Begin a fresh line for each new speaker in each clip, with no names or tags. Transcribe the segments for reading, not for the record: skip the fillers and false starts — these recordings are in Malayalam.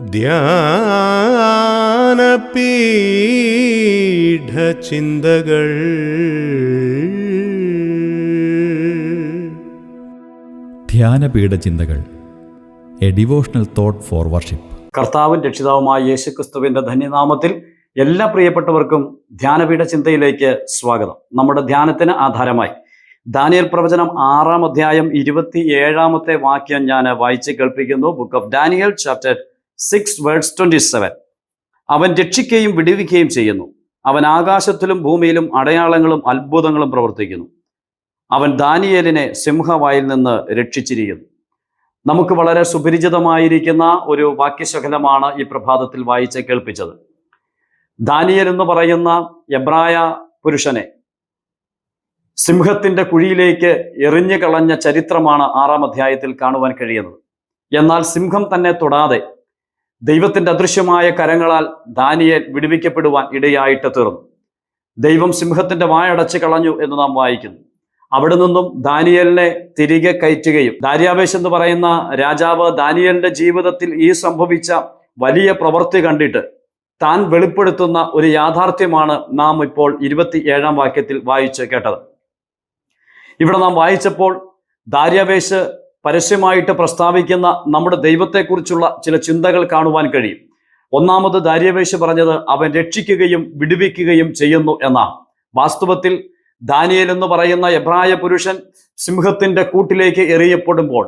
ധ്യാനപീഠചിന്തകൾ.
ധ്യാനപീഠചിന്തകൾ, a devotional thought for worship.
കർത്താവും രക്ഷിതാവുമായ യേശുക്രിസ്തുവിന്റെ ധന്യനാമത്തിൽ എല്ലാ പ്രിയപ്പെട്ടവർക്കും ധ്യാനപീഠ ചിന്തയിലേക്ക് സ്വാഗതം. നമ്മുടെ ധ്യാനത്തിന് ആധാരമായി ദാനിയേൽ പ്രവചനം 6-ാം അധ്യായം 27-ാമത്തെ വാക്യം ഞാൻ വായിച്ച് കേൾപ്പിക്കുന്നു. Book of Daniel chapter 6:27. അവൻ രക്ഷിക്കുകയും വിടുവിക്കുകയും ചെയ്യുന്നു. അവൻ ആകാശത്തിലും ഭൂമിയിലും അടയാളങ്ങളും അത്ഭുതങ്ങളും പ്രവർത്തിക്കുന്നു. അവൻ ദാനിയേലിനെ സിംഹവായിൽ നിന്ന് രക്ഷിച്ചിരിക്കുന്നു. നമുക്ക് വളരെ സുപരിചിതമായിരിക്കുന്ന ഒരു വാക്യശകലമാണ് ഈ പ്രഭാതത്തിൽ വായിച്ച് കേൾപ്പിച്ചത്. ദാനിയേൽ എന്ന് പറയുന്ന എബ്രായ പുരുഷനെ സിംഹത്തിന്റെ കുഴിയിലേക്ക് എറിഞ്ഞു കളഞ്ഞ ചരിത്രമാണ് 6-ാം അധ്യായത്തിൽ കാണുവാൻ കഴിയുന്നത്. എന്നാൽ സിംഹം തന്നെ തൊടാതെ ദൈവത്തിന്റെ അദൃശ്യമായ കരങ്ങളാൽ ദാനിയേൽ വിടുവിക്കപ്പെടുവാൻ ഇടയായിട്ട് തീർന്നു. ദൈവം സിംഹത്തിന്റെ വായടച്ച് കളഞ്ഞു എന്ന് നാം വായിക്കുന്നു. അവിടെ നിന്നും ദാനിയേലിനെ തിരികെ കയറ്റുകയും, ദാര്യാവേശ് എന്ന് പറയുന്ന രാജാവ് ദാനിയേലിന്റെ ജീവിതത്തിൽ ഈ സംഭവിച്ച വലിയ പ്രവൃത്തി കണ്ടിട്ട് താൻ വെളിപ്പെടുത്തുന്ന ഒരു യാഥാർത്ഥ്യമാണ് നാം ഇപ്പോൾ 27-ാം വാക്യത്തിൽ വായിച്ച് കേട്ടത്. ഇവിടെ നാം വായിച്ചപ്പോൾ ദാര്യാവേശ് പരസ്യമായിട്ട് പ്രസ്താവിക്കുന്ന നമ്മുടെ ദൈവത്തെക്കുറിച്ചുള്ള ചില ചിന്തകൾ കാണുവാൻ കഴിയും. ഒന്നാമത് ദാര്യാവേശ് പറഞ്ഞത് അവൻ രക്ഷിക്കുകയും വിടുവിക്കുകയും ചെയ്യുന്നു എന്നാണ്. വാസ്തവത്തിൽ ദാനിയേൽ എന്ന് പറയുന്ന എബ്രായ പുരുഷൻ സിംഹത്തിന്റെ കൂട്ടിലേക്ക് എറിയപ്പെടുമ്പോൾ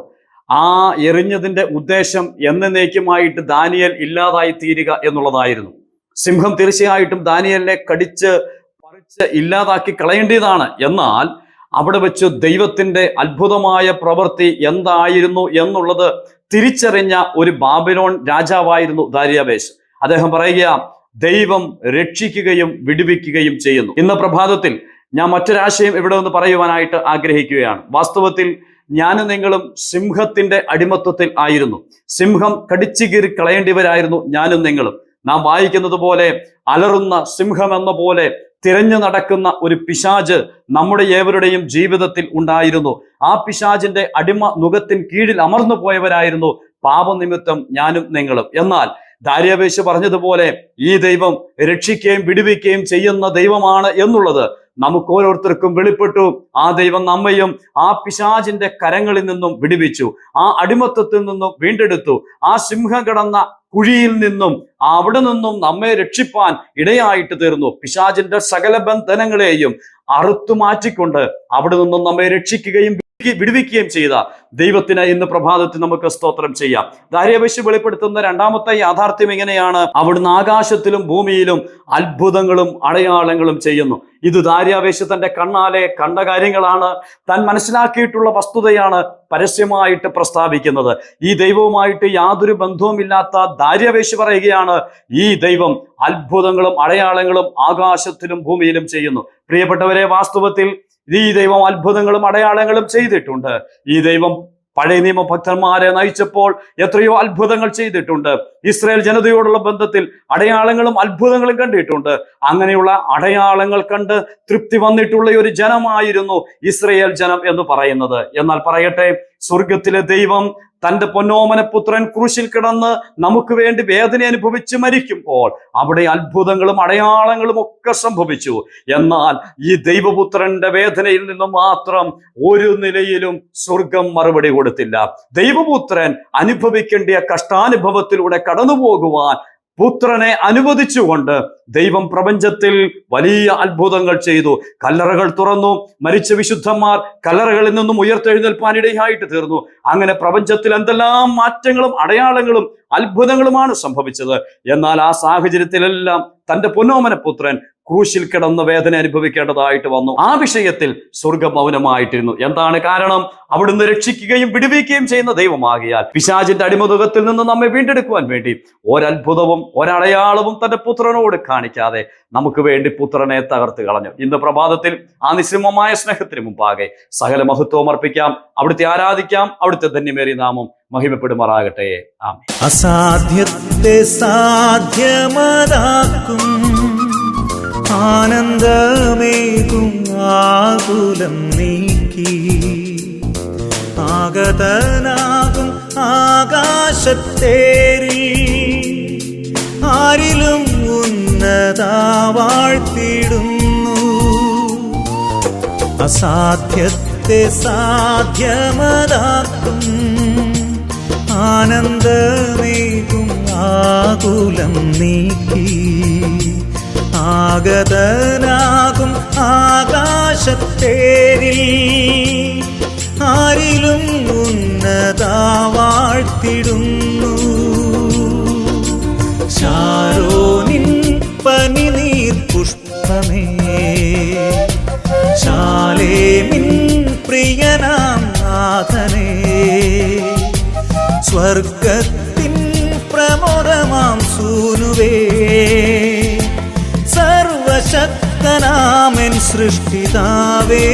ആ എറിഞ്ഞതിന്റെ ഉദ്ദേശം എന്നേക്കുമായിട്ട് ദാനിയേൽ ഇല്ലാതായി തീരുക എന്നുള്ളതായിരുന്നു. സിംഹം തീർച്ചയായിട്ടും ദാനിയേലിനെ കടിച്ച് പറിച്ച് ഇല്ലാതാക്കി കളയേണ്ടതാണ്. എന്നാൽ അവിടെ വെച്ച് ദൈവത്തിന്റെ അത്ഭുതമായ പ്രവൃത്തി എന്തായിരുന്നു എന്നുള്ളത് തിരിച്ചറിഞ്ഞ ഒരു ബാബിലോൺ രാജാവായിരുന്നു ദാര്യാവേശ്. അദ്ദേഹം പറയുക, ദൈവം രക്ഷിക്കുകയും വിടുവിക്കുകയും ചെയ്യുന്നു. ഇന്ന് പ്രഭാതത്തിൽ ഞാൻ മറ്റൊരാശയം ഇവിടെ നിന്ന് പറയുവാനായിട്ട് ആഗ്രഹിക്കുകയാണ്. വാസ്തവത്തിൽ ഞാനും നിങ്ങളും സിംഹത്തിന്റെ അടിമത്വത്തിൽ ആയിരുന്നു. സിംഹം കടിച്ചു കീറി കളയേണ്ടിവരായിരുന്നു ഞാനും നിങ്ങളും. നാം വായിക്കുന്നത് പോലെ അലറുന്ന സിംഹം എന്ന പോലെ തിരഞ്ഞു നടക്കുന്ന ഒരു പിശാച് നമ്മുടെ ഏവരുടെയും ജീവിതത്തിൽ ഉണ്ടായിരുന്നു. ആ പിശാചിന്റെ അടിമ നുകത്തിന് കീഴിൽ അമർന്നു പോയവരായിരുന്നു പാപനിമിത്തം ഞാനും നിങ്ങളും. എന്നാൽ ദാര്യാവേശ് പറഞ്ഞതുപോലെ ഈ ദൈവം രക്ഷിക്കുകയും വിടുവിക്കുകയും ചെയ്യുന്ന ദൈവമാണ് എന്നുള്ളത് നമുക്ക് ഓരോരുത്തർക്കും വെളിപ്പെട്ടു. ആ ദൈവം നമ്മയും ആ പിശാചിന്റെ കരങ്ങളിൽ നിന്നും വിടുവിച്ചു, ആ അടിമത്തത്തിൽ നിന്നും വീണ്ടെടുത്തു. ആ സിംഹം കിടന്ന കുഴിയിൽ നിന്നും അവിടെ നിന്നും നമ്മെ രക്ഷിപ്പാൻ ഇടയായിട്ട് തീർന്നു. പിശാചിന്റെ സകല ബന്ധനങ്ങളെയും അറുത്തു മാറ്റിക്കൊണ്ട് അവിടെ നിന്നും നമ്മെ രക്ഷിക്കുകയും വിടുവിക്കുകയും ചെയ്ത ദൈവത്തിന് ഇന്ന് പ്രഭാതത്തിൽ നമുക്ക് സ്തോത്രം ചെയ്യാം. ദാര്യാവേശ് വെളിപ്പെടുത്തുന്ന രണ്ടാമത്തെ യാഥാർത്ഥ്യം എങ്ങനെയാണ്? അവിടുന്ന് ആകാശത്തിലും ഭൂമിയിലും അത്ഭുതങ്ങളും അടയാളങ്ങളും ചെയ്യുന്നു. ഇത് ദാര്യാവേശ് തന്റെ കണ്ണാലെ കണ്ട കാര്യങ്ങളാണ്, താൻ മനസ്സിലാക്കിയിട്ടുള്ള വസ്തുതയാണ് പരസ്യമായിട്ട് പ്രസ്താവിക്കുന്നത്. ഈ ദൈവവുമായിട്ട് യാതൊരു ബന്ധവുമില്ലാത്ത ദാര്യാവേശ് പറയുകയാണ്, ഈ ദൈവം അത്ഭുതങ്ങളും അടയാളങ്ങളും ആകാശത്തിലും ഭൂമിയിലും ചെയ്യുന്നു. പ്രിയപ്പെട്ടവരെ, വാസ്തവത്തിൽ ഈ ദൈവം അത്ഭുതങ്ങളും അടയാളങ്ങളും ചെയ്തിട്ടുണ്ട്. ഈ ദൈവം പഴയ നിയമ ഭക്തന്മാരെ നയിച്ചപ്പോൾ എത്രയോ അത്ഭുതങ്ങൾ ചെയ്തിട്ടുണ്ട്. ഇസ്രായേൽ ജനതയോടുള്ള ബന്ധത്തിൽ അടയാളങ്ങളും അത്ഭുതങ്ങളും കണ്ടിട്ടുണ്ട്. അങ്ങനെയുള്ള അടയാളങ്ങൾ കണ്ട് തൃപ്തി വന്നിട്ടുള്ള ഒരു ജനമായിരുന്നു ഇസ്രായേൽ ജനം എന്ന് പറയുന്നത്. എന്നാൽ പറയട്ടെ, സ്വർഗത്തിലെ ദൈവം തന്റെ പൊന്നോമന പുത്രൻ ക്രൂശിൽ കിടന്ന് നമുക്ക് വേണ്ടി വേദന അനുഭവിച്ച് മരിക്കുമ്പോൾ അവിടെ അത്ഭുതങ്ങളും അടയാളങ്ങളും ഒക്കെ സംഭവിച്ചു. എന്നാൽ ഈ ദൈവപുത്രന്റെ വേദനയിൽ നിന്നും മാത്രം ഒരു നിലയിലും സ്വർഗം മറുപടി കൊടുത്തില്ല. ദൈവപുത്രൻ അനുഭവിക്കേണ്ടിയ കഷ്ടാനുഭവത്തിലൂടെ കടന്നു പോകുവാൻ പുത്രനെ അനുവദിച്ചുകൊണ്ട് ദൈവം പ്രപഞ്ചത്തിൽ വലിയ അത്ഭുതങ്ങൾ ചെയ്തു. കല്ലറകൾ തുറന്നു, മരിച്ച വിശുദ്ധന്മാർ കല്ലറകളിൽ നിന്നും ഉയർത്തെഴുന്നേൽപ്പാനിടയായിട്ട് തീർന്നു. അങ്ങനെ പ്രപഞ്ചത്തിൽ എന്തെല്ലാം മാറ്റങ്ങളും അടയാളങ്ങളും അത്ഭുതങ്ങളുമാണ് സംഭവിച്ചത്. എന്നാൽ ആ സാഹചര്യത്തിലെല്ലാം തന്റെ പൊന്നോമന പുത്രൻ ക്രൂശിൽ കിടന്ന് വേദന അനുഭവിക്കേണ്ടതായിട്ട് വന്നു. ആ വിഷയത്തിൽ സ്വർഗം മൗനമായിട്ടിരുന്നു. എന്താണ് കാരണം? അവിടുന്ന് രക്ഷിക്കുകയും വിടുവിക്കുകയും ചെയ്യുന്ന ദൈവമാകിയാൽ പിശാചിന്റെ അടിമതുകത്തിൽ നിന്ന് നമ്മെ വീണ്ടെടുക്കുവാൻ വേണ്ടി ഒരത്ഭുതവും ഒരടയാളവും തന്റെ പുത്രനോട് കാണിക്കാതെ നമുക്ക് വേണ്ടി പുത്രനെ തകർത്ത് കളഞ്ഞു. ഇന്ന് പ്രഭാതത്തിൽ ആ നിസ്സീമമായ സ്നേഹത്തിന് മുമ്പാകെ സകല മഹത്വവും അർപ്പിക്കാം, അവിടുത്തെ ആരാധിക്കാം. അവിടുത്തെ ധന്യമേറിയ നാമം മഹിമപ്പെടുമാറാകട്ടെ. ആമേൻ.
അസാധ്യത്തെ സാധ്യമതാക്കും ആനന്ദമേകും ആകുലം നീക്കി ആഗതനാകും ആകാശത്തേറി വാഴ്ത്തിടുന്നു. അസാധ്യത്തെ സാധ്യമതാക്കും ആനന്ദമേകും ആകുലം നീക്കി. ആഗതനാകും ആകാശത്തേരിൽ ആരിലും ഉന്നത വാഴ്ത്തിടുന്നു. ശാരോനിൻ പനിനീർ പുഷ്പമേ, ശാലേമിൻ പ്രിയനാം നാഥനേ, സ്വർഗത്തിൻ പ്രമോദമാം സൂനുവേ, സർവശക്തനാമൻ സൃഷ്ടിതാവേ,